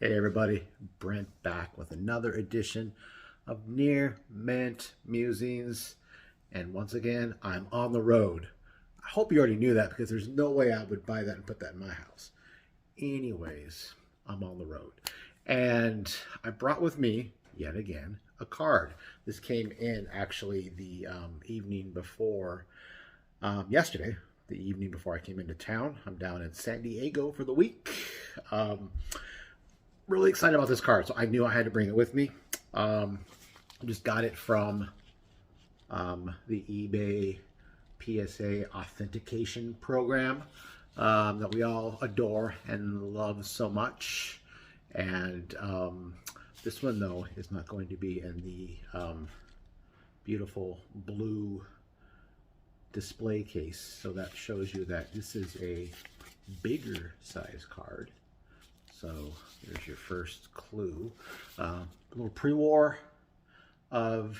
Hey everybody, Brent back with another edition of Near Mint Musings. And once again, I'm on the road. I hope you already knew that because there's no way I would buy that and put that in my house. Anyways, I'm on the road. And I brought with me, yet again, a card. This came in actually the evening before yesterday, the evening before I came into town. I'm down in San Diego for the week. Really excited about this card, so I knew I had to bring it with me. I just got it from the eBay PSA authentication program that we all adore and love so much. And this one, though, is not going to be in the beautiful blue display case. So that shows you that this is a bigger size card. So there's your first clue. A little pre-war of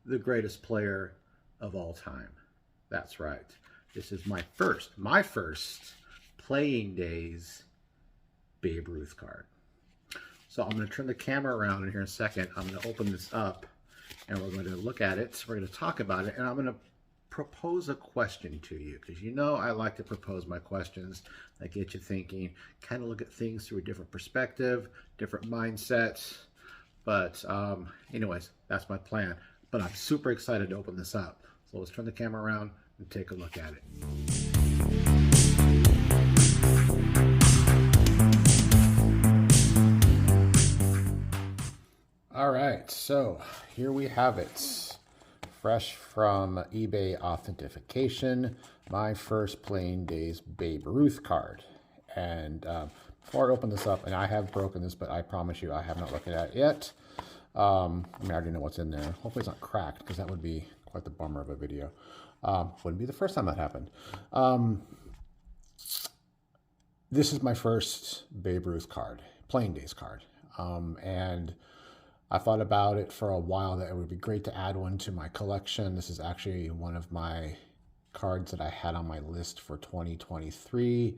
the greatest player of all time. That's right. This is my first playing days Babe Ruth card. So I'm going to turn the camera around in here in a second. I'm going to open this up and we're going to look at it. We're going to talk about it, and I'm going to propose a question to you, because you know I like to propose my questions that get you thinking, kind of look at things through a different perspective, different mindsets. But anyways, that's my plan. But I'm super excited to open this up. So let's turn the camera around and take a look at it. All right, so here we have it. Fresh from eBay authentication, my first playing days Babe Ruth card. And before I open this up, and I have broken this, but I promise you I have not looked at it yet. I mean, I already know what's in there. Hopefully it's not cracked, because that would be quite the bummer of a video. Wouldn't be the first time that happened. This is my first Babe Ruth card, playing days card. And I thought about it for a while that it would be great to add one to my collection. This is actually one of my cards that I had on my list for 2023.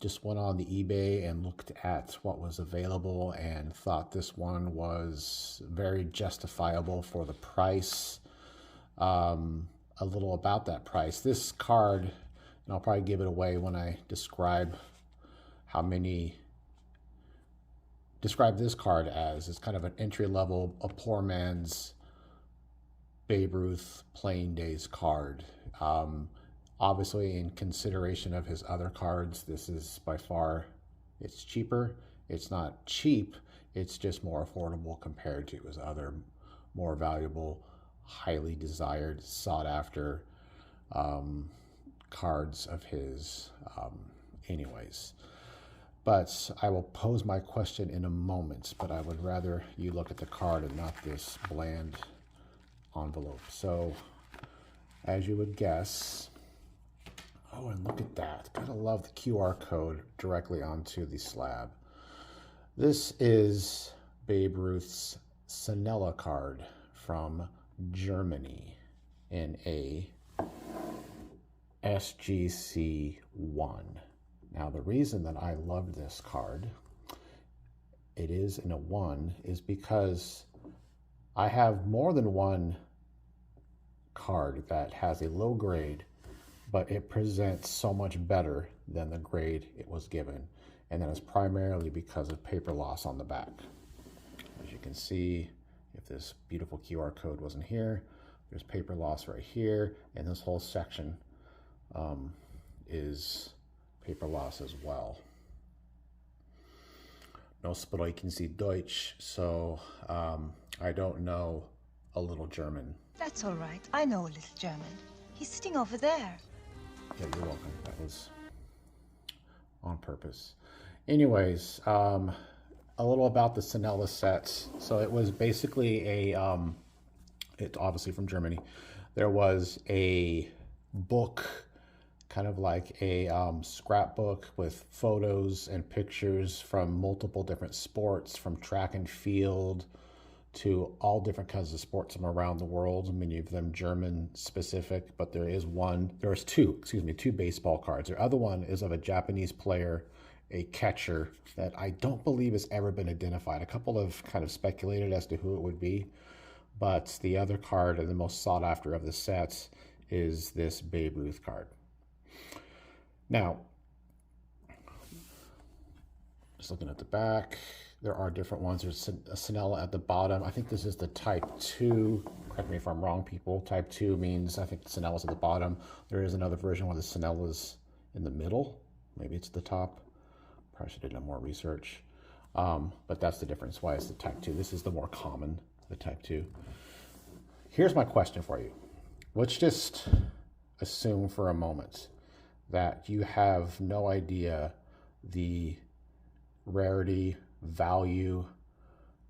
Just went on the eBay and looked at what was available and thought this one was very justifiable for the price. A little about that price. This card, and I'll probably give it away when I describe this card as. It's kind of an entry level, a poor man's Babe Ruth playing days card. Obviously, in consideration of his other cards, this is by far, it's cheaper. It's not cheap, it's just more affordable compared to his other more valuable, highly desired, sought after cards of his. Anyways. But I will pose my question in a moment, but I would rather you look at the card and not this bland envelope. So, as you would guess, oh, and look at that. Gotta love the QR code directly onto the slab. This is Babe Ruth's Sanella card from Germany in a SGC1. Now, the reason that I love this card, it is in a 1, is because I have more than one card that has a low grade, but it presents so much better than the grade it was given. And that is primarily because of paper loss on the back. As you can see, if this beautiful QR code wasn't here, there's paper loss right here, and this whole section is paper loss as well. No sprechen Sie Deutsch, so I don't know a little German. That's all right. I know a little German. He's sitting over there. Yeah, you're welcome. That was on purpose. Anyways, a little about the Sanella sets. So it was basically it's obviously from Germany. There was a book, kind of like a scrapbook with photos and pictures from multiple different sports, from track and field to all different kinds of sports from around the world, many of them German specific, but there's two baseball cards. The other one is of a Japanese player a catcher that I don't believe has ever been identified. A couple have kind of speculated as to who it would be, but the other card and the most sought after of the sets is this Babe Ruth card. Now, just looking at the back, there are different ones. There's a Sinella at the bottom. I think this is the Type 2. Correct me if I'm wrong, people. Type 2 means, I think the Sinella's at the bottom. There is another version where the Sinella's in the middle. Maybe it's the top. Probably should have done more research. But that's the difference, why it's the Type 2. This is the more common, the Type 2. Here's my question for you. Let's just assume for a moment that you have no idea the rarity, value,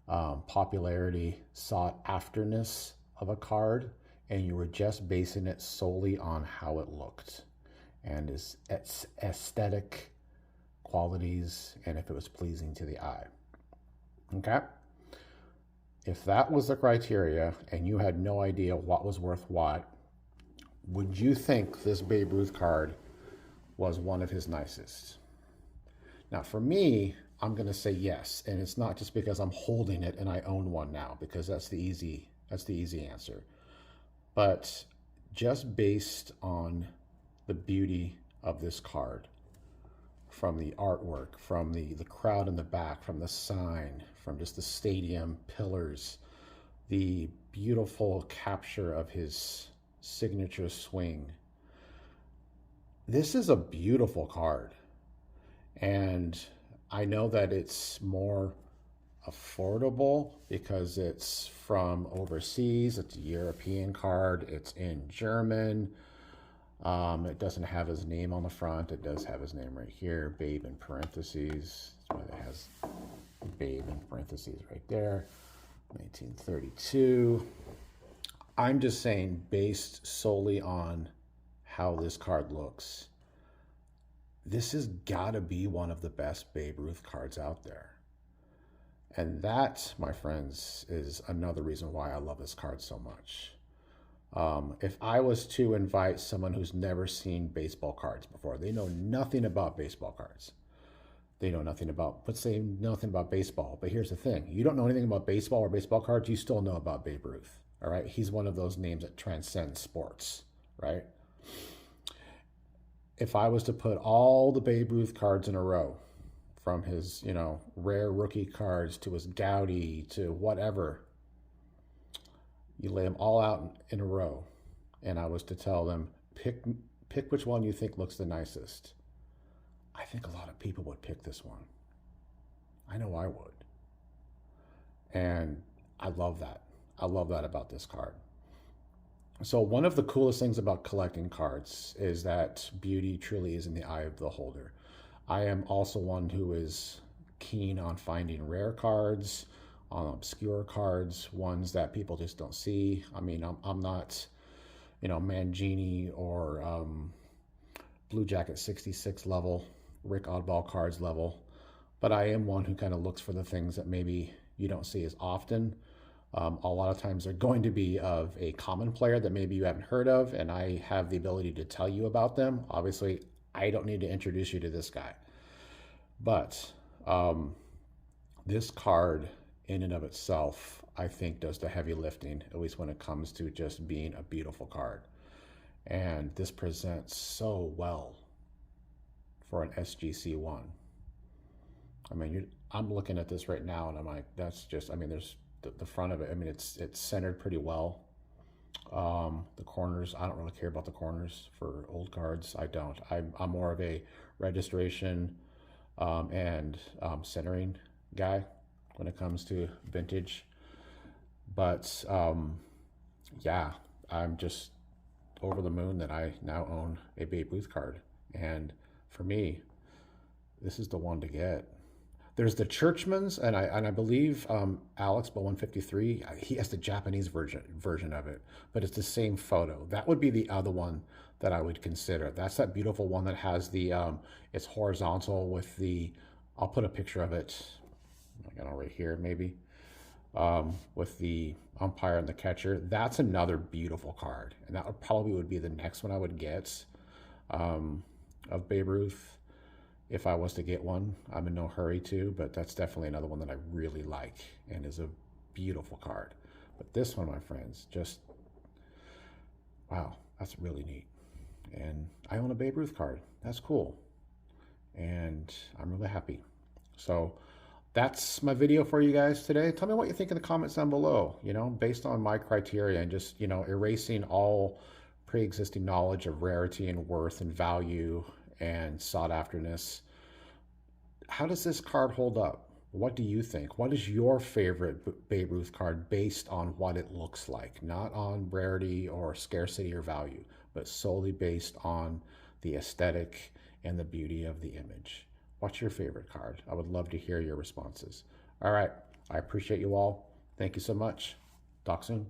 popularity, sought afterness of a card, and you were just basing it solely on how it looked and its aesthetic qualities and if it was pleasing to the eye. Okay? If that was the criteria and you had no idea what was worth what, would you think this Babe Ruth card was one of his nicest? Now, for me, I'm going to say yes, and it's not just because I'm holding it and I own one now, because that's the easy answer. But just based on the beauty of this card, from the artwork, from the crowd in the back, from the sign, from just the stadium pillars, the beautiful capture of his signature swing. This is a beautiful card. And I know that it's more affordable because it's from overseas. It's a European card. It's in German. It doesn't have his name on the front. It does have his name right here, Babe in parentheses. That's why it has Babe in parentheses right there. 1932. I'm just saying, based solely on how this card looks, this has got to be one of the best Babe Ruth cards out there. And that, my friends, is another reason why I love this card so much. If I was to invite someone who's never seen baseball cards before, they know nothing about baseball cards. They know nothing about, let's say nothing about baseball. But here's the thing. You don't know anything about baseball or baseball cards, you still know about Babe Ruth. All right? He's one of those names that transcends sports, right? If I was to put all the Babe Ruth cards in a row, from his, rare rookie cards to his Gaudy to whatever, you lay them all out in a row, and I was to tell them, pick which one you think looks the nicest, I think a lot of people would pick this one. I know I would. And I love that. I love that about this card. So one of the coolest things about collecting cards is that beauty truly is in the eye of the holder. I am also one who is keen on finding rare cards, on obscure cards, ones that people just don't see. I mean, I'm not, Mangini or Blue Jacket 66 level, Rick Oddball cards level, but I am one who kind of looks for the things that maybe you don't see as often. A lot of times they're going to be of a common player that maybe you haven't heard of, and I have the ability to tell you about them. Obviously, I don't need to introduce you to this guy. But this card, in and of itself, I think does the heavy lifting, at least when it comes to just being a beautiful card. And this presents so well for an SGC1. I mean, I'm looking at this right now, and I'm like, that's just, there's the front of it. It's centered pretty well. The corners, I don't really care about the corners for old cards. I don't. I'm more of a registration and centering guy when it comes to vintage. But yeah, I'm just over the moon that I now own a Babe Ruth card. And for me, this is the one to get. There's the Churchman's, and I believe Alex, but 153, he has the Japanese version of it, but it's the same photo. That would be the other one that I would consider. That's that beautiful one that has the, it's horizontal with the, I'll put a picture of it, I got it right here maybe, with the umpire and the catcher. That's another beautiful card, and that would probably be the next one I would get of Babe Ruth. if I was to get one. I'm in no hurry to, but that's definitely another one that I really like and is a beautiful card. But this one, my friends, just, wow, that's really neat. And I own a Babe Ruth card. That's cool. And I'm really happy. So that's my video for you guys today. Tell me what you think in the comments down below, based on my criteria and just, erasing all pre-existing knowledge of rarity and worth and value and sought afterness. How does this card hold up? What do you think? What is your favorite Babe Ruth card based on what it looks like? Not on rarity or scarcity or value, but solely based on the aesthetic and the beauty of the image. What's your favorite card? I would love to hear your responses. All right. I appreciate you all. Thank you so much. Talk soon.